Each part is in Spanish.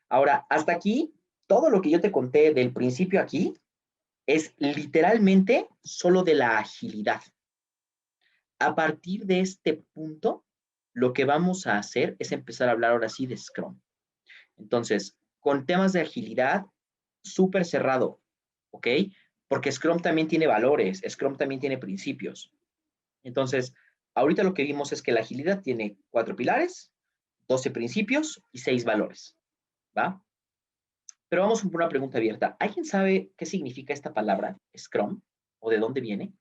Ahora, hasta aquí, todo lo que yo te conté del principio aquí es literalmente solo de la agilidad. A partir de este punto, lo que vamos a hacer es empezar a hablar ahora sí de Scrum. Entonces, con temas de agilidad, súper cerrado, ¿ok? Porque Scrum también tiene valores, Scrum también tiene principios. Entonces, ahorita lo que vimos es que la agilidad tiene 4 pilares, 12 principios y 6 valores, ¿va? Pero vamos por una pregunta abierta. ¿Alguien sabe qué significa esta palabra, Scrum? ¿O de dónde viene?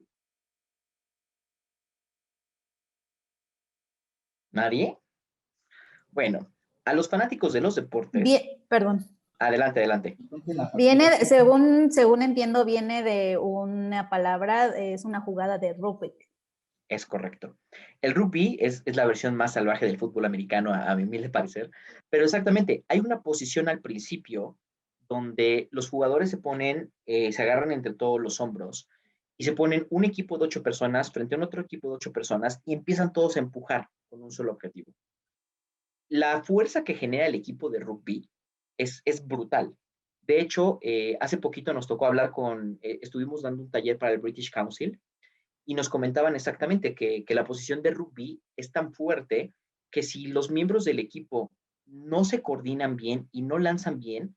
¿Nadie? Bueno, a los fanáticos de los deportes. Bien, perdón. Adelante, adelante. Viene, según entiendo, viene de una palabra, es una jugada de rugby. Es correcto. El rugby es la versión más salvaje del fútbol americano, a mi humilde parecer. Pero exactamente, hay una posición al principio donde los jugadores se ponen, se agarran entre todos los hombros y se ponen un equipo de 8 personas frente a otro equipo de 8 personas y empiezan todos a empujar con un solo objetivo. La fuerza que genera el equipo de rugby es brutal. De hecho, hace poquito nos tocó hablar estuvimos dando un taller para el British Council y nos comentaban exactamente que la posición de rugby es tan fuerte que si los miembros del equipo no se coordinan bien y no lanzan bien,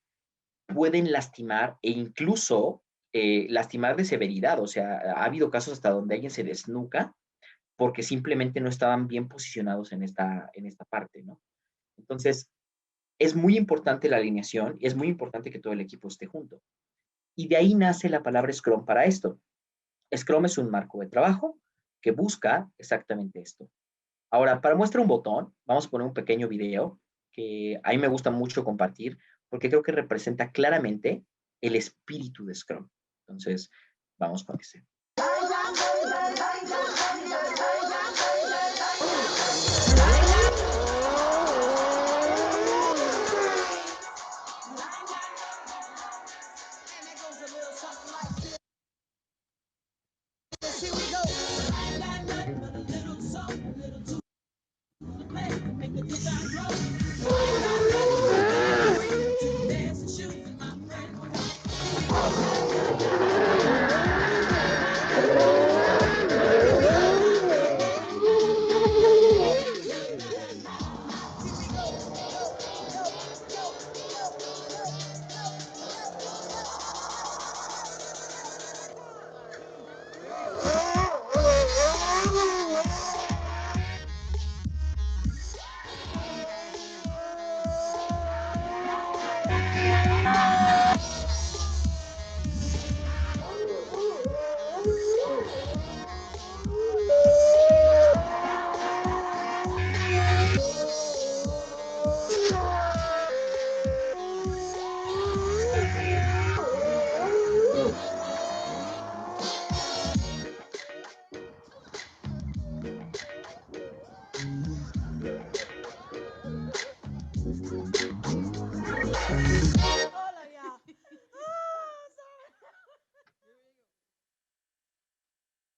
pueden lastimar e incluso lastimar de severidad. O sea, ha habido casos hasta donde alguien se desnuca porque simplemente no estaban bien posicionados en esta parte, ¿no? Entonces, es muy importante la alineación y es muy importante que todo el equipo esté junto. Y de ahí nace la palabra Scrum para esto. Scrum es un marco de trabajo que busca exactamente esto. Ahora, para muestra un botón, vamos a poner un pequeño video que a mí me gusta mucho compartir porque creo que representa claramente el espíritu de Scrum. Entonces, vamos con ese.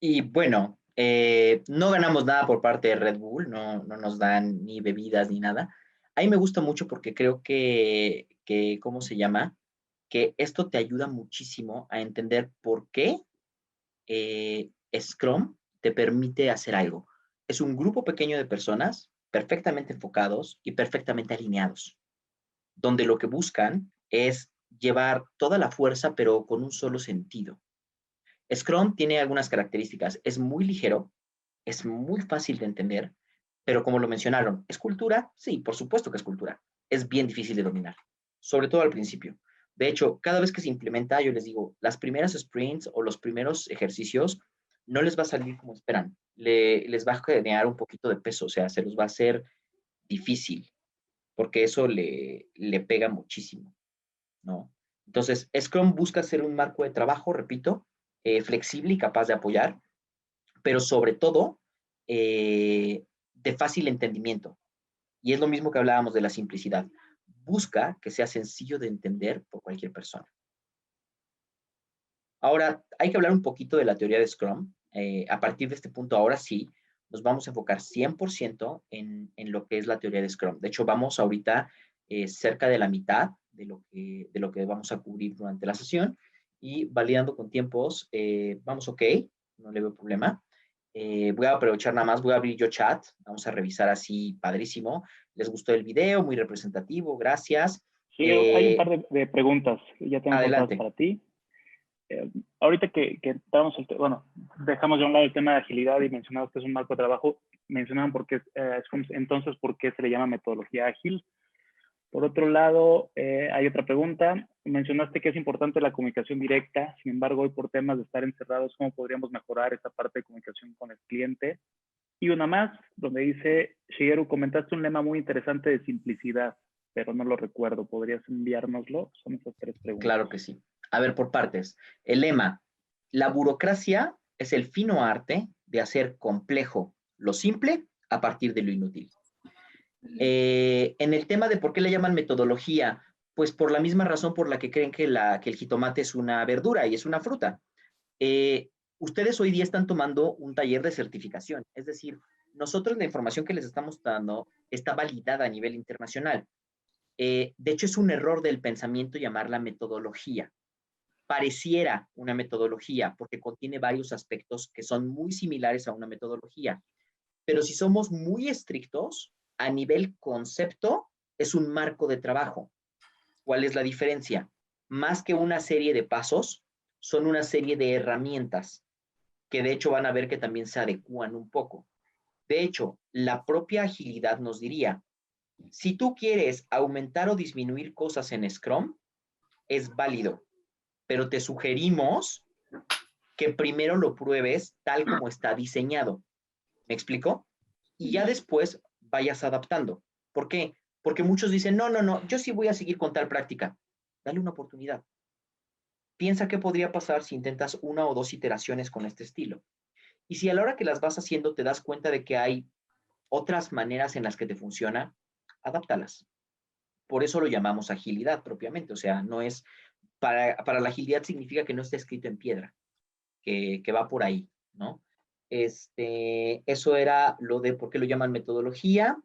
Y bueno, no ganamos nada por parte de Red Bull, no nos dan ni bebidas ni nada. A mí me gusta mucho porque creo ¿cómo se llama? Que esto te ayuda muchísimo a entender por qué Scrum te permite hacer algo. Es un grupo pequeño de personas perfectamente enfocados y perfectamente alineados, donde lo que buscan es llevar toda la fuerza, pero con un solo sentido. Scrum tiene algunas características. Es muy ligero, es muy fácil de entender, pero como lo mencionaron, ¿es cultura? Sí, por supuesto que es cultura. Es bien difícil de dominar, sobre todo al principio. De hecho, cada vez que se implementa, yo les digo, las primeras sprints o los primeros ejercicios no les va a salir como esperan. Les va a generar un poquito de peso, o sea, se los va a hacer difícil, porque eso le pega muchísimo, ¿no? Entonces, Scrum busca ser un marco de trabajo, repito, flexible y capaz de apoyar, pero sobre todo de fácil entendimiento. Y es lo mismo que hablábamos de la simplicidad. Busca que sea sencillo de entender por cualquier persona. Ahora, hay que hablar un poquito de la teoría de Scrum. A partir de este punto, ahora sí, nos vamos a enfocar 100% en lo que es la teoría de Scrum. De hecho, vamos ahorita cerca de la mitad de lo que vamos a cubrir durante la sesión y validando con tiempos, vamos ok, no le veo problema. Voy a aprovechar nada más, voy a abrir yo chat, vamos a revisar así, padrísimo. ¿Les gustó el video? Muy representativo, gracias. Sí, hay un par de preguntas que ya tengo apuntadas Adelante. para ti. Ahorita que entramos, bueno, dejamos de un lado el tema de agilidad y mencionamos que es un marco de trabajo, mencionaban por qué, entonces, ¿por qué se le llama metodología ágil? Por otro lado, hay otra pregunta. Mencionaste que es importante la comunicación directa. Sin embargo, hoy por temas de estar encerrados, ¿cómo podríamos mejorar esta parte de comunicación con el cliente? Y una más, donde dice, Shigeru, comentaste un lema muy interesante de simplicidad, pero no lo recuerdo. ¿Podrías enviárnoslo? Son esas 3 preguntas. Claro que sí. A ver, por partes. El lema, la burocracia es el fino arte de hacer complejo lo simple a partir de lo inútil. En el tema de por qué le llaman metodología, pues por la misma razón por la que creen que el jitomate es una verdura y es una fruta. Ustedes hoy día están tomando un taller de certificación, es decir, nosotros la información que les estamos dando está validada a nivel internacional. De hecho, es un error del pensamiento llamarla metodología. Pareciera una metodología porque contiene varios aspectos que son muy similares a una metodología. Pero si somos muy estrictos, a nivel concepto, es un marco de trabajo. ¿Cuál es la diferencia? Más que una serie de pasos, son una serie de herramientas que de hecho van a ver que también se adecúan un poco. De hecho, la propia agilidad nos diría, si tú quieres aumentar o disminuir cosas en Scrum, es válido, pero te sugerimos que primero lo pruebes tal como está diseñado. ¿Me explico? Y ya después vayas adaptando. ¿Por qué? Porque muchos dicen, no, no, no, yo sí voy a seguir con tal práctica. Dale una oportunidad. Piensa qué podría pasar si intentas una o dos iteraciones con este estilo. Y si a la hora que las vas haciendo te das cuenta de que hay otras maneras en las que te funciona, adáptalas. Por eso lo llamamos agilidad propiamente. O sea, no es, para la agilidad significa que no está escrito en piedra, que va por ahí, ¿no? Eso era lo de por qué lo llaman metodología,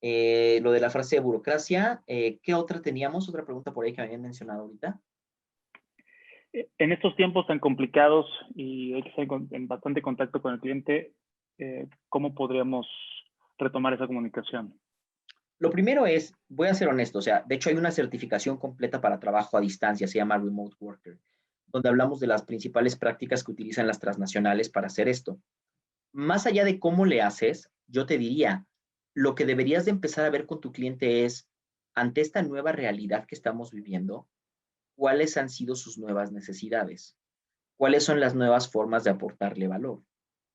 lo de la frase de burocracia. ¿Qué otra teníamos? Otra pregunta por ahí que me habían mencionado ahorita. En estos tiempos tan complicados y hay que estar en bastante contacto con el cliente, ¿cómo podríamos retomar esa comunicación? Lo primero es, voy a ser honesto, o sea, de hecho hay una certificación completa para trabajo a distancia, se llama Remote Worker, donde hablamos de las principales prácticas que utilizan las transnacionales para hacer esto. Más allá de cómo le haces, yo te diría, lo que deberías de empezar a ver con tu cliente es, ante esta nueva realidad que estamos viviendo, ¿cuáles han sido sus nuevas necesidades? ¿Cuáles son las nuevas formas de aportarle valor?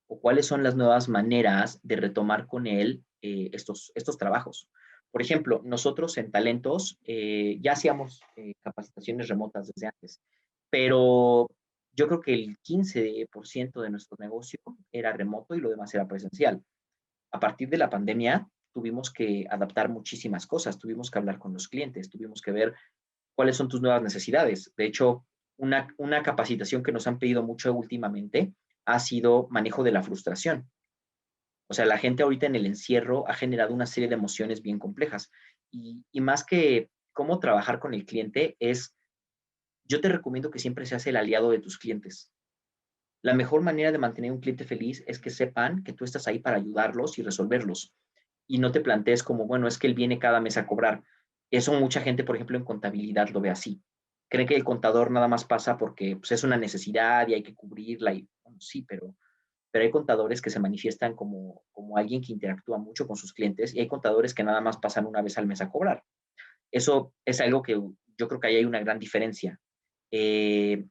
¿O cuáles son las nuevas maneras de retomar con él estos trabajos? Por ejemplo, nosotros en Talentos ya hacíamos capacitaciones remotas desde antes, pero yo creo que el 15% de nuestro negocio era remoto y lo demás era presencial. A partir de la pandemia tuvimos que adaptar muchísimas cosas, tuvimos que hablar con los clientes, tuvimos que ver cuáles son tus nuevas necesidades. De hecho, una capacitación que nos han pedido mucho últimamente ha sido manejo de la frustración. O sea, la gente ahorita en el encierro ha generado una serie de emociones bien complejas. Y más que cómo trabajar con el cliente es, yo te recomiendo que siempre seas el aliado de tus clientes. La mejor manera de mantener un cliente feliz es que sepan que tú estás ahí para ayudarlos y resolverlos. Y no te plantees como, bueno, es que él viene cada mes a cobrar. Eso mucha gente, por ejemplo, en contabilidad lo ve así. Creen que el contador nada más pasa porque pues, es una necesidad y hay que cubrirla. Y, bueno, sí, pero hay contadores que se manifiestan como alguien que interactúa mucho con sus clientes y hay contadores que nada más pasan una vez al mes a cobrar. Eso es algo que yo creo que ahí hay una gran diferencia. Eh,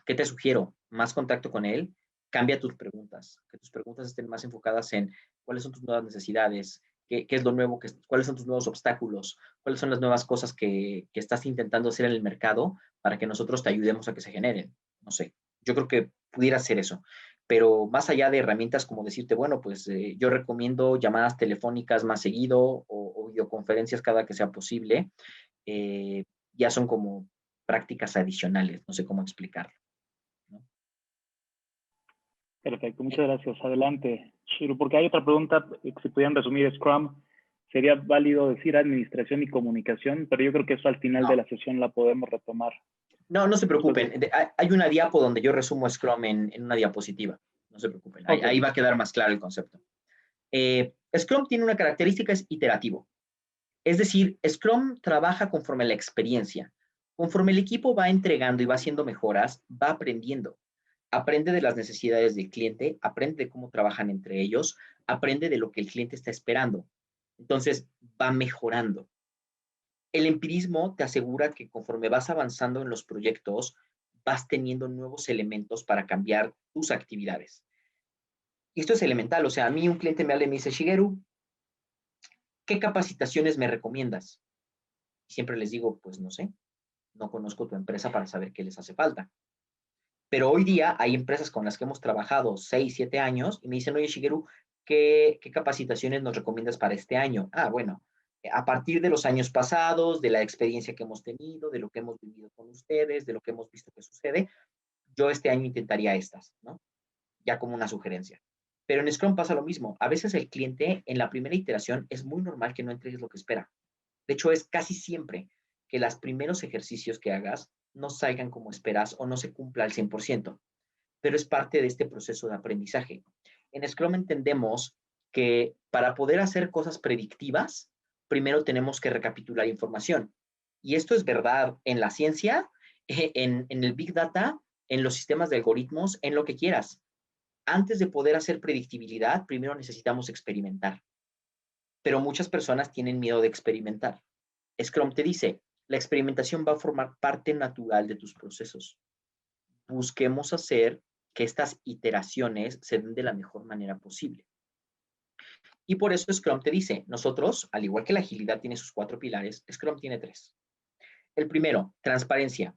¿Qué te sugiero? Más contacto con él, cambia tus preguntas, que tus preguntas estén más enfocadas en cuáles son tus nuevas necesidades, qué es lo nuevo, cuáles son tus nuevos obstáculos, cuáles son las nuevas cosas que estás intentando hacer en el mercado para que nosotros te ayudemos a que se generen. No sé, yo creo que pudiera ser eso. Pero más allá de herramientas como decirte, bueno, pues yo recomiendo llamadas telefónicas más seguido o videoconferencias cada que sea posible, eh, ya son como prácticas adicionales, no sé cómo explicarlo. ¿No? Perfecto, muchas gracias. Adelante, Shiro, porque hay otra pregunta, si pudieran resumir Scrum, sería válido decir administración y comunicación, pero yo creo que eso al final de la sesión la podemos retomar. No, no se preocupen. Hay una diapo donde yo resumo Scrum en una diapositiva. No se preocupen. Okay. Ahí va a quedar más claro el concepto. Scrum tiene una característica, es iterativo. Es decir, Scrum trabaja conforme a la experiencia. Conforme el equipo va entregando y va haciendo mejoras, va aprendiendo. Aprende de las necesidades del cliente, aprende de cómo trabajan entre ellos, aprende de lo que el cliente está esperando. Entonces, va mejorando. El empirismo te asegura que conforme vas avanzando en los proyectos, vas teniendo nuevos elementos para cambiar tus actividades. Y esto es elemental, o sea, a mí un cliente me habla y me dice, Shigeru, ¿qué capacitaciones me recomiendas? Y siempre les digo, pues no sé, no conozco tu empresa para saber qué les hace falta. Pero hoy día hay empresas con las que hemos trabajado 6, 7 años y me dicen, oye, Shigeru, ¿qué capacitaciones nos recomiendas para este año? Ah, bueno, a partir de los años pasados, de la experiencia que hemos tenido, de lo que hemos vivido con ustedes, de lo que hemos visto que sucede, yo este año intentaría estas, ¿no? Ya como una sugerencia. Pero en Scrum pasa lo mismo. A veces el cliente en la primera iteración es muy normal que no entregues lo que espera. De hecho, es casi siempre que los primeros ejercicios que hagas no salgan como esperas o no se cumpla al 100%, pero es parte de este proceso de aprendizaje. En Scrum entendemos que para poder hacer cosas predictivas, primero tenemos que recapitular información. Y esto es verdad en la ciencia, en el Big Data, en los sistemas de algoritmos, en lo que quieras. Antes de poder hacer predictibilidad, primero necesitamos experimentar. Pero muchas personas tienen miedo de experimentar. Scrum te dice, la experimentación va a formar parte natural de tus procesos. Busquemos hacer que estas iteraciones se den de la mejor manera posible. Y por eso Scrum te dice, nosotros, al igual que la agilidad tiene sus 4 pilares, Scrum tiene 3. El primero, transparencia.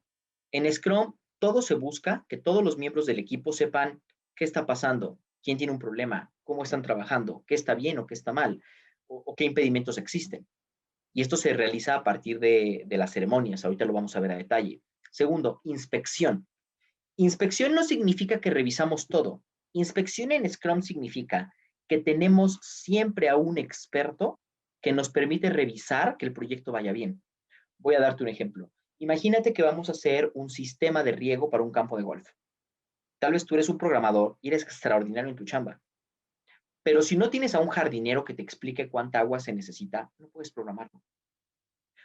En Scrum, todo se busca que todos los miembros del equipo sepan qué está pasando, quién tiene un problema, cómo están trabajando, qué está bien o qué está mal, o qué impedimentos existen. Y esto se realiza a partir de las ceremonias. Ahorita lo vamos a ver a detalle. Segundo, inspección. Inspección no significa que revisamos todo. Inspección en Scrum significa que tenemos siempre a un experto que nos permite revisar que el proyecto vaya bien. Voy a darte un ejemplo. Imagínate que vamos a hacer un sistema de riego para un campo de golf. Tal vez tú eres un programador y eres extraordinario en tu chamba. Pero si no tienes a un jardinero que te explique cuánta agua se necesita, no puedes programarlo.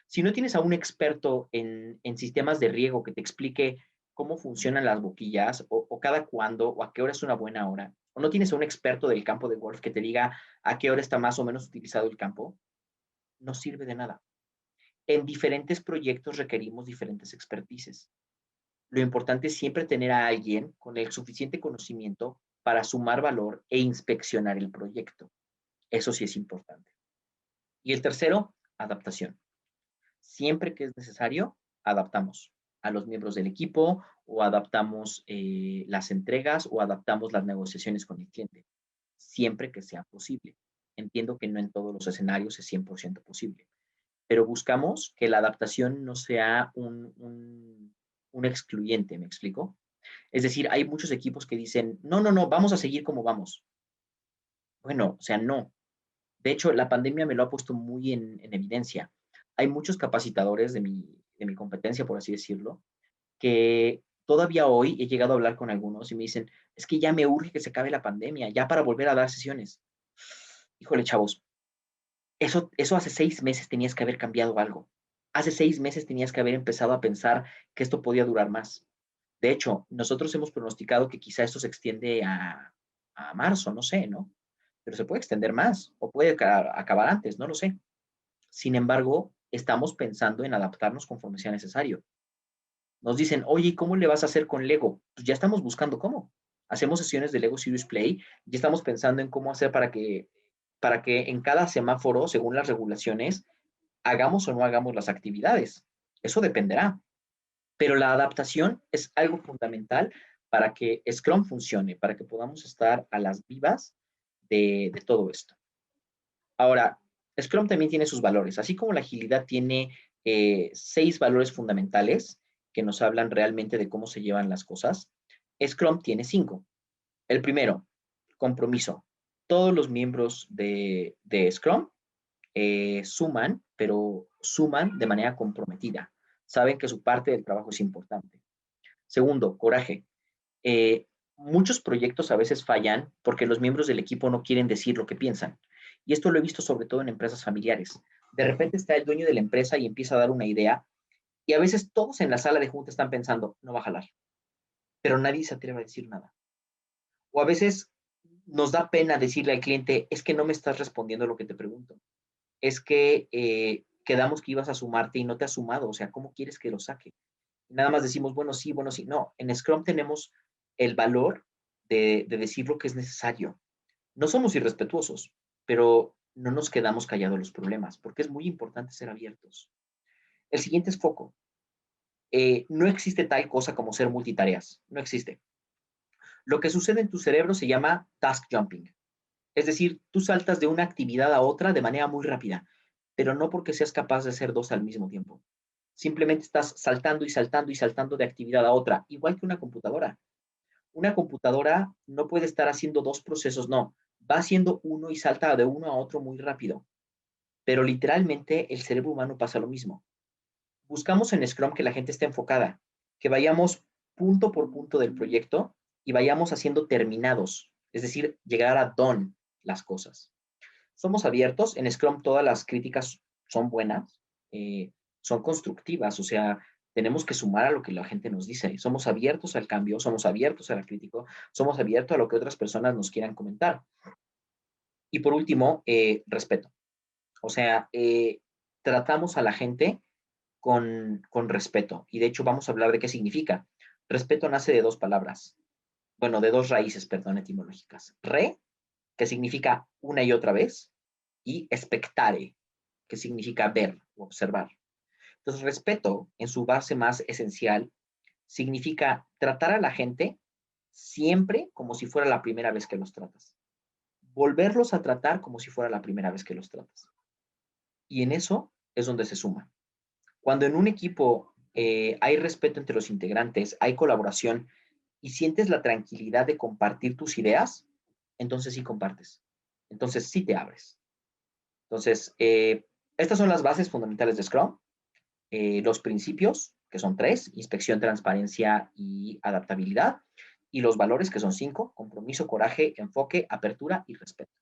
Si no tienes a un experto en sistemas de riego que te explique cómo funcionan las boquillas o cada cuándo o a qué hora es una buena hora, o no tienes a un experto del campo de golf que te diga a qué hora está más o menos utilizado el campo, no sirve de nada. En diferentes proyectos requerimos diferentes expertices. Lo importante es siempre tener a alguien con el suficiente conocimiento para sumar valor e inspeccionar el proyecto. Eso sí es importante. Y el tercero, adaptación. Siempre que es necesario, adaptamos a los miembros del equipo o adaptamos las entregas o adaptamos las negociaciones con el cliente. Siempre que sea posible. Entiendo que no en todos los escenarios es 100% posible, pero buscamos que la adaptación no sea un excluyente, ¿me explico? Es decir, hay muchos equipos que dicen, no, vamos a seguir como vamos. Bueno, o sea, no. De hecho, la pandemia me lo ha puesto muy en evidencia. Hay muchos capacitadores de mi competencia, por así decirlo, que todavía hoy he llegado a hablar con algunos y me dicen, es que ya me urge que se acabe la pandemia, ya para volver a dar sesiones. Híjole, chavos, eso hace 6 meses tenías que haber cambiado algo. Hace 6 meses tenías que haber empezado a pensar que esto podía durar más. De hecho, nosotros hemos pronosticado que quizá esto se extiende a marzo, no sé, ¿no? Pero se puede extender más o puede acabar antes, no lo sé. Sin embargo, estamos pensando en adaptarnos conforme sea necesario. Nos dicen, oye, ¿cómo le vas a hacer con Lego? Pues ya estamos buscando cómo. Hacemos sesiones de Lego Serious Play y estamos pensando en cómo hacer para que en cada semáforo, según las regulaciones, hagamos o no hagamos las actividades. Eso dependerá. Pero la adaptación es algo fundamental para que Scrum funcione, para que podamos estar a las vivas de todo esto. Ahora, Scrum también tiene sus valores, así como la agilidad tiene 6 valores fundamentales que nos hablan realmente de cómo se llevan las cosas. Scrum tiene 5. El primero, compromiso. Todos los miembros de Scrum suman, pero suman de manera comprometida. Saben que su parte del trabajo es importante. Segundo, coraje. Muchos proyectos a veces fallan porque los miembros del equipo no quieren decir lo que piensan. Y esto lo he visto sobre todo en empresas familiares. De repente está el dueño de la empresa y empieza a dar una idea y a veces todos en la sala de junta están pensando, no va a jalar, pero nadie se atreve a decir nada. O a veces nos da pena decirle al cliente, es que no me estás respondiendo lo que te pregunto. Es que quedamos que ibas a sumarte y no te has sumado. O sea, ¿cómo quieres que lo saque? Nada más decimos, bueno, sí, bueno, sí. No, en Scrum tenemos el valor de decir lo que es necesario. No somos irrespetuosos, pero no nos quedamos callados los problemas, porque es muy importante ser abiertos. El siguiente es foco. No existe tal cosa como ser multitareas. No existe. Lo que sucede en tu cerebro se llama task jumping. Es decir, tú saltas de una actividad a otra de manera muy rápida, pero no porque seas capaz de hacer dos al mismo tiempo. Simplemente estás saltando y saltando y saltando de actividad a otra, igual que una computadora. Una computadora no puede estar haciendo dos procesos, no. Va haciendo uno y salta de uno a otro muy rápido. Pero literalmente el cerebro humano pasa lo mismo. Buscamos en Scrum que la gente esté enfocada, que vayamos punto por punto del proyecto y vayamos haciendo terminados, es decir, llegar a done las cosas. Somos abiertos, en Scrum todas las críticas son buenas, son constructivas, o sea, tenemos que sumar a lo que la gente nos dice. Somos abiertos al cambio, somos abiertos a la crítica, somos abiertos a lo que otras personas nos quieran comentar. Y por último, respeto. O sea, tratamos a la gente con respeto. Y de hecho vamos a hablar de qué significa. Respeto nace de dos palabras, bueno, de dos raíces, perdón, etimológicas. Re, que significa una y otra vez, y expectare, que significa ver o observar. Entonces, respeto, en su base más esencial, significa tratar a la gente siempre como si fuera la primera vez que los tratas. Volverlos a tratar como si fuera la primera vez que los tratas. Y en eso es donde se suma. Cuando en un equipo hay respeto entre los integrantes, hay colaboración y sientes la tranquilidad de compartir tus ideas, entonces sí compartes. Entonces sí te abres. Entonces, estas son las bases fundamentales de Scrum. Los principios, que son tres: inspección, transparencia y adaptabilidad. Y los valores, que son cinco: compromiso, coraje, enfoque, apertura y respeto.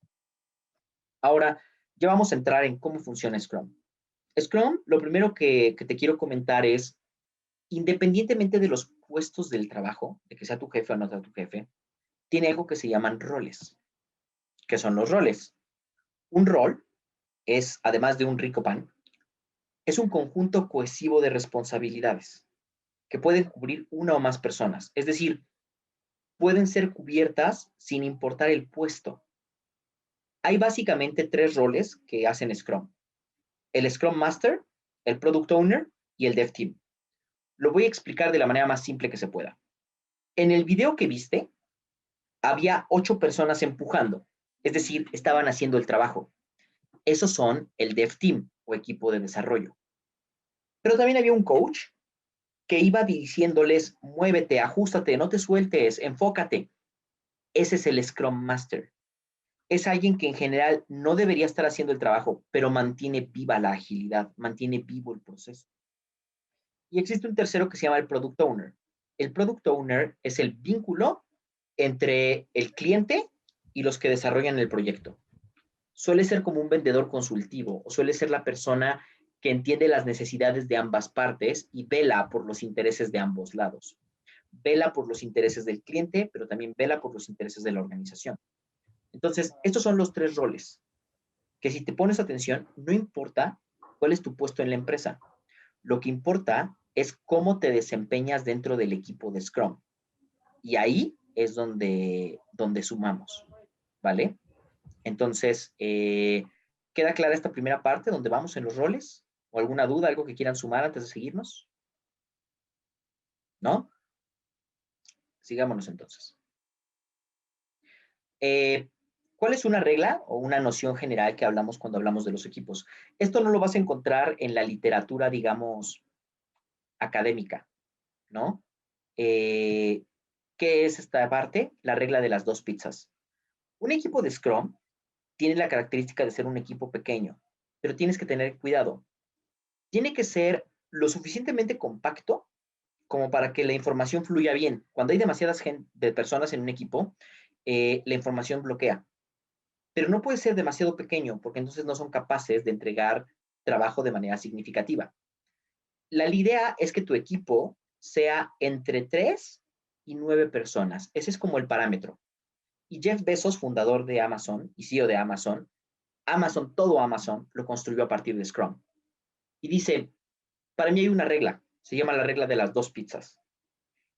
Ahora, ya vamos a entrar en cómo funciona Scrum. Scrum, lo primero que te quiero comentar es, independientemente de los puestos del trabajo, de que sea tu jefe o no sea tu jefe, tiene algo que se llaman roles. ¿Qué son los roles? Un rol es, además de un rico pan, es un conjunto cohesivo de responsabilidades que pueden cubrir una o más personas. Es decir, pueden ser cubiertas sin importar el puesto. Hay básicamente tres roles que hacen Scrum: el Scrum Master, el Product Owner y el Dev Team. Lo voy a explicar de la manera más simple que se pueda. En el video que viste, había 8 personas empujando, es decir, estaban haciendo el trabajo. Esos son el Dev Team o equipo de desarrollo. Pero también había un coach que iba diciéndoles, muévete, ajustate, no te sueltes, enfócate. Ese es el Scrum Master. Es alguien que en general no debería estar haciendo el trabajo, pero mantiene viva la agilidad, mantiene vivo el proceso. Y existe un tercero que se llama el Product Owner. El Product Owner es el vínculo entre el cliente y los que desarrollan el proyecto. Suele ser como un vendedor consultivo o suele ser la persona que entiende las necesidades de ambas partes y vela por los intereses de ambos lados. Vela por los intereses del cliente, pero también vela por los intereses de la organización. Entonces, estos son los tres roles que, si te pones atención, no importa cuál es tu puesto en la empresa. Lo que importa es cómo te desempeñas dentro del equipo de Scrum. Y ahí es donde sumamos, ¿vale? Entonces, ¿queda clara esta primera parte donde vamos en los roles? ¿O alguna duda, algo que quieran sumar antes de seguirnos? ¿No? Sigámonos entonces. ¿Cuál es una regla o una noción general que hablamos cuando hablamos de los equipos? Esto no lo vas a encontrar en la literatura, digamos, académica, ¿no? ¿Qué es esta parte? La regla de las dos pizzas. Un equipo de Scrum tiene la característica de ser un equipo pequeño. pero tienes que tener cuidado. Tiene que ser lo suficientemente compacto como para que la información fluya bien. Cuando hay demasiadas personas en un equipo, la información bloquea. Pero no puede ser demasiado pequeño, porque entonces no son capaces de entregar trabajo de manera significativa. La idea es que tu equipo sea entre 3 y 9 personas. Ese es como el parámetro. Y Jeff Bezos, fundador de Amazon y CEO de Amazon, todo Amazon lo construyó a partir de Scrum. Y dice, para mí hay una regla, se llama la regla de las 2 pizzas.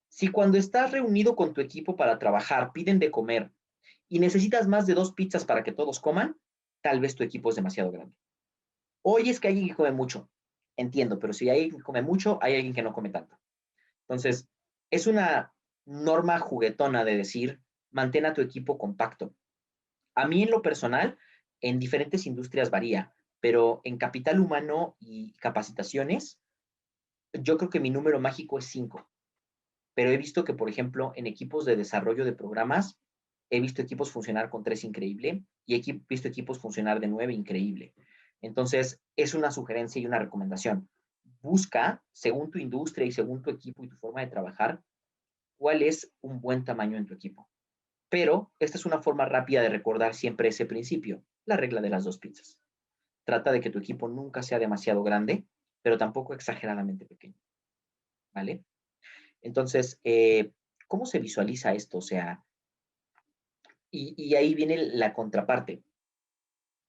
Si cuando estás reunido con tu equipo para trabajar piden de comer y necesitas más de 2 pizzas para que todos coman, tal vez tu equipo es demasiado grande. Hoy es que hay alguien que come mucho, entiendo, pero si hay alguien que come mucho, hay alguien que no come tanto. Entonces, es una norma juguetona de decir, mantén a tu equipo compacto. A mí en lo personal, en diferentes industrias varía, pero en capital humano y capacitaciones, yo creo que mi número mágico es 5. Pero he visto que, por ejemplo, en equipos de desarrollo de programas, he visto equipos funcionar con 3 increíble y he visto equipos funcionar de 9 increíble. Entonces, es una sugerencia y una recomendación. Busca, según tu industria y según tu equipo y tu forma de trabajar, cuál es un buen tamaño en tu equipo. Pero esta es una forma rápida de recordar siempre ese principio, la regla de las 2 pizzas. Trata de que tu equipo nunca sea demasiado grande, pero tampoco exageradamente pequeño. ¿Vale? Entonces, ¿cómo se visualiza esto? O sea, y ahí viene la contraparte.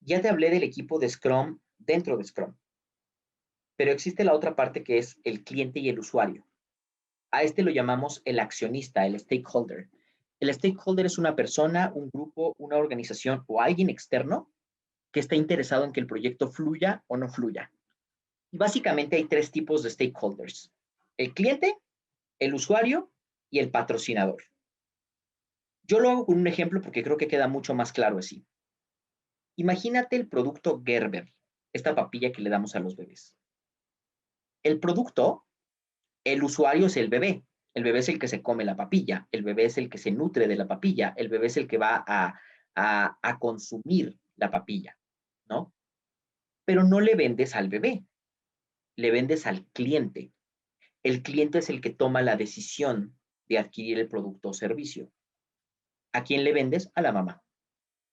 Ya te hablé del equipo de Scrum dentro de Scrum, pero existe la otra parte que es el cliente y el usuario. A este lo llamamos el accionista, el stakeholder. El stakeholder es una persona, un grupo, una organización o alguien externo que está interesado en que el proyecto fluya o no fluya. Y básicamente hay 3 tipos de stakeholders: el cliente, el usuario y el patrocinador. Yo lo hago con un ejemplo porque creo que queda mucho más claro así. Imagínate el producto Gerber, esta papilla que le damos a los bebés. El producto, el usuario es el bebé. El bebé es el que se come la papilla, el bebé es el que se nutre de la papilla, el bebé es el que va a consumir la papilla, ¿no? Pero no le vendes al bebé, le vendes al cliente. El cliente es el que toma la decisión de adquirir el producto o servicio. ¿A quién le vendes? A la mamá.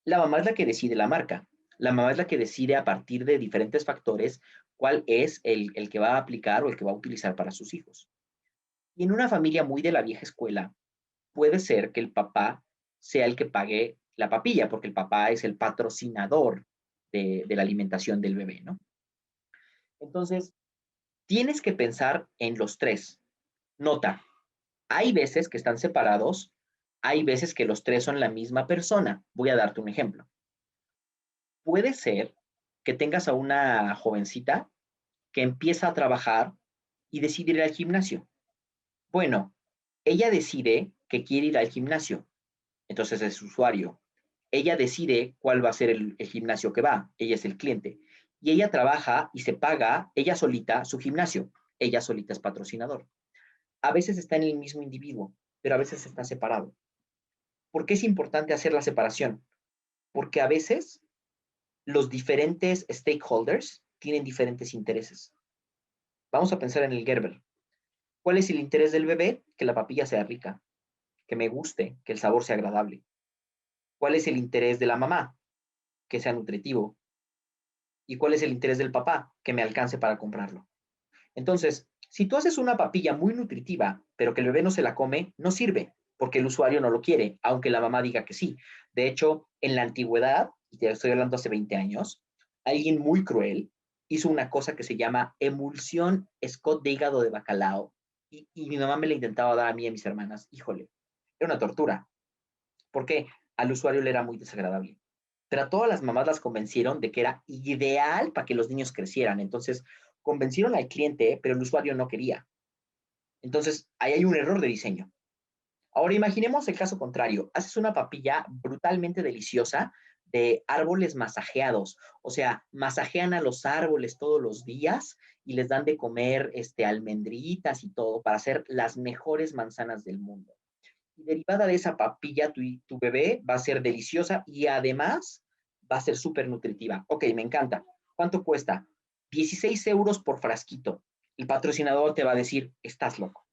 La mamá es la que decide la marca. La mamá es la que decide a partir de diferentes factores cuál es el que va a aplicar o el que va a utilizar para sus hijos. Y en una familia muy de la vieja escuela, puede ser que el papá sea el que pague la papilla, porque el papá es el patrocinador de la alimentación del bebé, ¿no? Entonces, tienes que pensar en los 3. Nota, hay veces que están separados, hay veces que los 3 son la misma persona. Voy a darte un ejemplo. Puede ser que tengas a una jovencita que empieza a trabajar y decide ir al gimnasio. Bueno, ella decide que quiere ir al gimnasio, entonces es usuario. Ella decide cuál va a ser el gimnasio que va, ella es el cliente. Y ella trabaja y se paga ella solita su gimnasio, ella solita es patrocinador. A veces está en el mismo individuo, pero a veces está separado. ¿Por qué es importante hacer la separación? Porque a veces los diferentes stakeholders tienen diferentes intereses. Vamos a pensar en el Gerber. ¿Cuál es el interés del bebé? Que la papilla sea rica, que me guste, que el sabor sea agradable. ¿Cuál es el interés de la mamá? Que sea nutritivo. ¿Y cuál es el interés del papá? Que me alcance para comprarlo. Entonces, si tú haces una papilla muy nutritiva, pero que el bebé no se la come, no sirve, porque el usuario no lo quiere, aunque la mamá diga que sí. De hecho, en la antigüedad, y te estoy hablando hace 20 años, alguien muy cruel hizo una cosa que se llama emulsión Scott de hígado de bacalao, y mi mamá me la intentaba dar a mí y a mis hermanas. Híjole, era una tortura, porque al usuario le era muy desagradable. Pero a todas las mamás las convencieron de que era ideal para que los niños crecieran. Entonces, convencieron al cliente, pero el usuario no quería. Entonces, ahí hay un error de diseño. Ahora imaginemos el caso contrario. Haces una papilla brutalmente deliciosa de árboles masajeados. O sea, masajean a los árboles todos los días y les dan de comer almendritas y todo para hacer las mejores manzanas del mundo. Y derivada de esa papilla, tu bebé va a ser deliciosa y además va a ser súper nutritiva. Ok, me encanta. ¿Cuánto cuesta? 16 euros por frasquito. El patrocinador te va a decir, estás loco.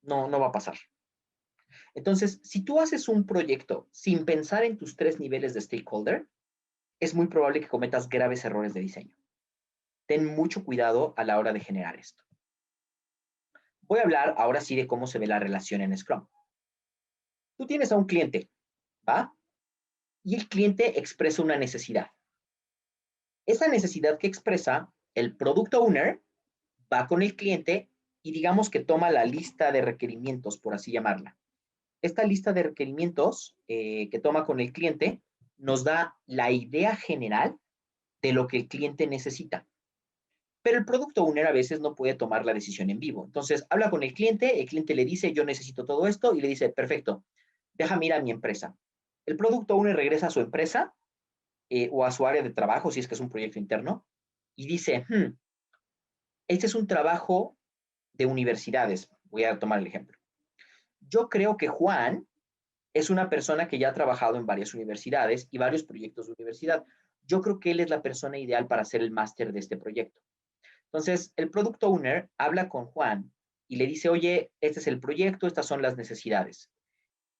No, no va a pasar. Entonces, si tú haces un proyecto sin pensar en tus 3 niveles de stakeholder, es muy probable que cometas graves errores de diseño. Ten mucho cuidado a la hora de generar esto. Voy a hablar ahora sí de cómo se ve la relación en Scrum. Tú tienes a un cliente, ¿va? Y el cliente expresa una necesidad. Esa necesidad que expresa, el product owner va con el cliente y digamos que toma la lista de requerimientos, por así llamarla. Esta lista de requerimientos que toma con el cliente nos da la idea general de lo que el cliente necesita. Pero el product owner a veces no puede tomar la decisión en vivo. Entonces, habla con el cliente le dice, yo necesito todo esto, y le dice, perfecto, déjame ir a mi empresa. El product owner regresa a su empresa o a su área de trabajo, si es que es un proyecto interno, y dice, este es un trabajo de universidades. Voy a tomar el ejemplo. Yo creo que Juan es una persona que ya ha trabajado en varias universidades y varios proyectos de universidad. Yo creo que él es la persona ideal para hacer el máster de este proyecto. Entonces, el product owner habla con Juan y le dice, oye, este es el proyecto, estas son las necesidades.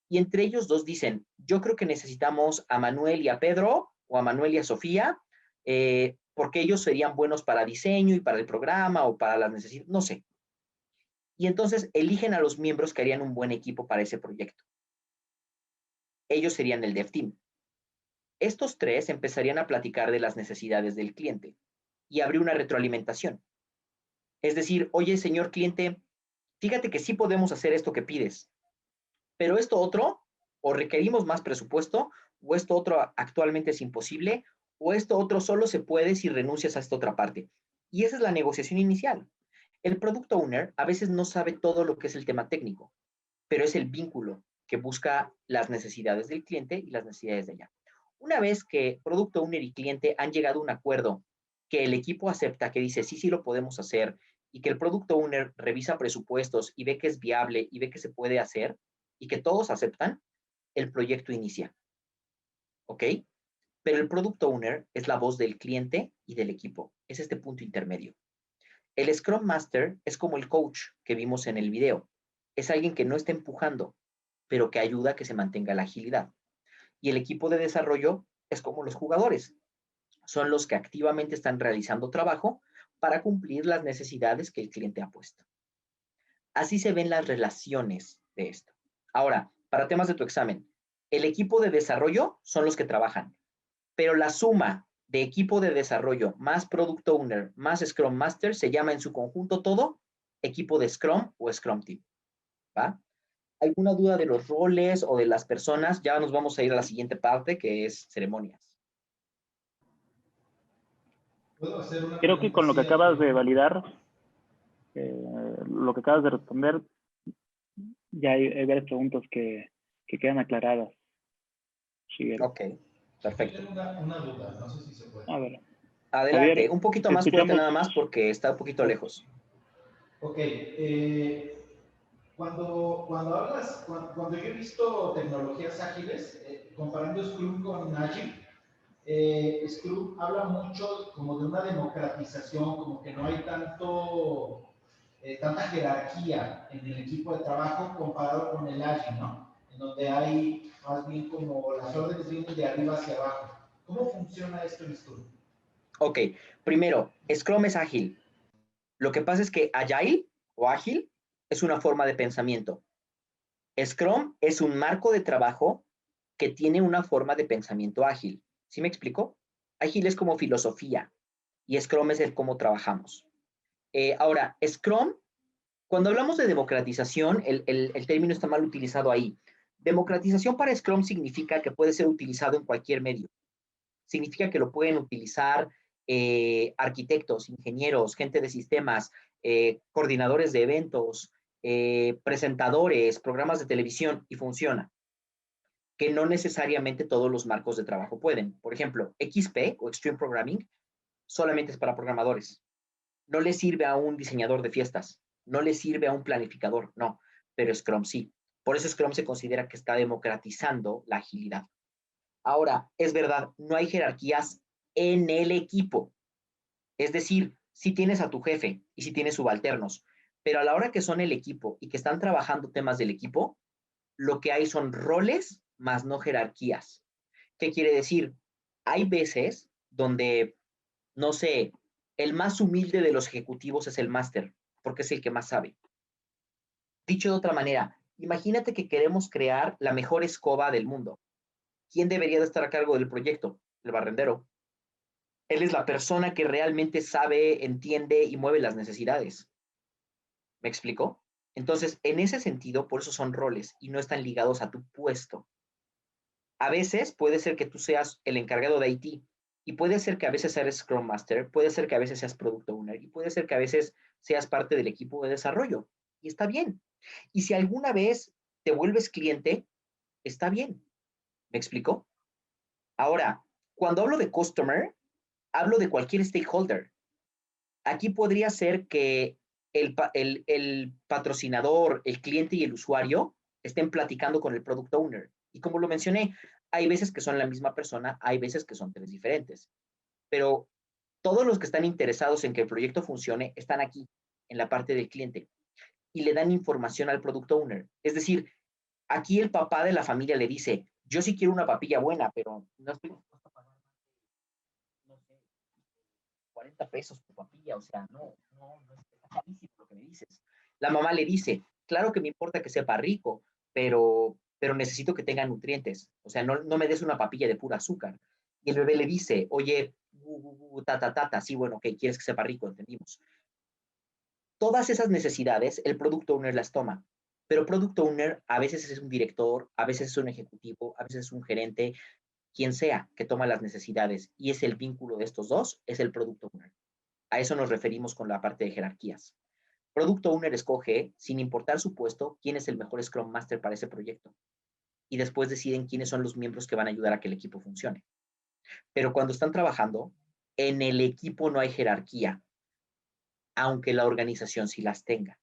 Y entre ellos dos dicen, yo creo que necesitamos a Manuel y a Pedro, o a Manuel y a Sofía, porque ellos serían buenos para diseño y para el programa o para las necesidades, no sé. Y entonces eligen a los miembros que harían un buen equipo para ese proyecto. Ellos serían el dev team. Estos 3 empezarían a platicar de las necesidades del cliente y habría una retroalimentación. Es decir, oye, señor cliente, fíjate que sí podemos hacer esto que pides, pero esto otro, o requerimos más presupuesto, o esto otro actualmente es imposible, o esto otro solo se puede si renuncias a esta otra parte. Y esa es la negociación inicial. El product owner a veces no sabe todo lo que es el tema técnico, pero es el vínculo que busca las necesidades del cliente y las necesidades de ella. Una vez que product owner y cliente han llegado a un acuerdo que el equipo acepta, que dice, sí, sí lo podemos hacer, y que el product owner revisa presupuestos y ve que es viable y ve que se puede hacer, y que todos aceptan, el proyecto inicia. ¿Ok? Pero el product owner es la voz del cliente y del equipo. Es este punto intermedio. El Scrum Master es como el coach que vimos en el video. Es alguien que no está empujando, pero que ayuda a que se mantenga la agilidad. Y el equipo de desarrollo es como los jugadores. Son los que activamente están realizando trabajo para cumplir las necesidades que el cliente ha puesto. Así se ven las relaciones de esto. Ahora, para temas de tu examen, el equipo de desarrollo son los que trabajan, pero la suma de equipo de desarrollo más Product Owner más Scrum Master se llama en su conjunto todo equipo de Scrum o Scrum Team. ¿Va? ¿Alguna duda de los roles o de las personas? Ya nos vamos a ir a la siguiente parte, que es ceremonias. Creo que con lo que acabas de validar, lo que acabas de responder, ya hay varias preguntas que quedan aclaradas. Shigeru. Ok, perfecto. Yo tengo una duda, no sé si se puede. A ver. Adelante, Javier, un poquito te más fuerte escuchamos. nada más porque está un poquito lejos. Ok, cuando yo he visto tecnologías ágiles, comparando Scrum con Agile, Scrum habla mucho como de una democratización, como que no hay tanta jerarquía en el equipo de trabajo comparado con el Agile, ¿no? En donde hay más bien como las órdenes vienen de arriba hacia abajo. ¿Cómo funciona esto en Scrum? Ok, primero, Scrum es ágil. Lo que pasa es que Agile o ágil es una forma de pensamiento. Scrum es un marco de trabajo que tiene una forma de pensamiento ágil. ¿Sí me explico? Ágil es como filosofía y Scrum es el cómo trabajamos. Ahora, Scrum, cuando hablamos de democratización, el término está mal utilizado ahí. Democratización para Scrum significa que puede ser utilizado en cualquier medio. Significa que lo pueden utilizar arquitectos, ingenieros, gente de sistemas, coordinadores de eventos, presentadores, programas de televisión y funciona. Que no necesariamente todos los marcos de trabajo pueden. Por ejemplo, XP o Extreme Programming solamente es para programadores. No le sirve a un diseñador de fiestas, no le sirve a un planificador, no, pero Scrum sí. Por eso Scrum se considera que está democratizando la agilidad. Ahora, es verdad, no hay jerarquías en el equipo. Es decir, si tienes a tu jefe y si tienes subalternos, pero a la hora que son el equipo y que están trabajando temas del equipo, lo que hay son roles más no jerarquías. ¿Qué quiere decir? Hay veces donde, no sé, el más humilde de los ejecutivos es el máster, porque es el que más sabe. Dicho de otra manera, imagínate que queremos crear la mejor escoba del mundo. ¿Quién debería de estar a cargo del proyecto? El barrendero. Él es la persona que realmente sabe, entiende y mueve las necesidades. ¿Me explico? Entonces, en ese sentido, por eso son roles y no están ligados a tu puesto. A veces puede ser que tú seas el encargado de IT y puede ser que a veces eres Scrum Master, puede ser que a veces seas Product Owner y puede ser que a veces seas parte del equipo de desarrollo. Y está bien. Y si alguna vez te vuelves cliente, está bien. ¿Me explico? Ahora, cuando hablo de customer, hablo de cualquier stakeholder. Aquí podría ser que el patrocinador, el cliente y el usuario estén platicando con el product owner. Y como lo mencioné, hay veces que son la misma persona, hay veces que son tres diferentes. Pero todos los que están interesados en que el proyecto funcione están aquí, en la parte del cliente, y le dan información al product owner. Es decir, aquí el papá de la familia le dice, yo sí quiero una papilla buena, pero no estoy dispuesto a pagar, no sé, 40 pesos por papilla, o sea, no está carísimo lo que me dices. La mamá le dice, claro que me importa que sepa rico, pero necesito que tenga nutrientes, o sea, no me des una papilla de pura azúcar. Y el bebé le dice, oye, sí, bueno, ok, quieres que sepa rico, entendimos. Todas esas necesidades, el Product Owner las toma, pero Product Owner a veces es un director, a veces es un ejecutivo, a veces es un gerente, quien sea que toma las necesidades, y es el vínculo de estos dos, es el Product Owner. A eso nos referimos con la parte de jerarquías. Product Owner escoge, sin importar su puesto, quién es el mejor Scrum Master para ese proyecto. Y después deciden quiénes son los miembros que van a ayudar a que el equipo funcione. Pero cuando están trabajando, en el equipo no hay jerarquía, aunque la organización sí las tenga.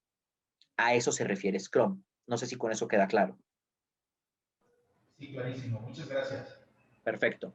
A eso se refiere Scrum. No sé si con eso queda claro. Sí, clarísimo. Muchas gracias. Perfecto.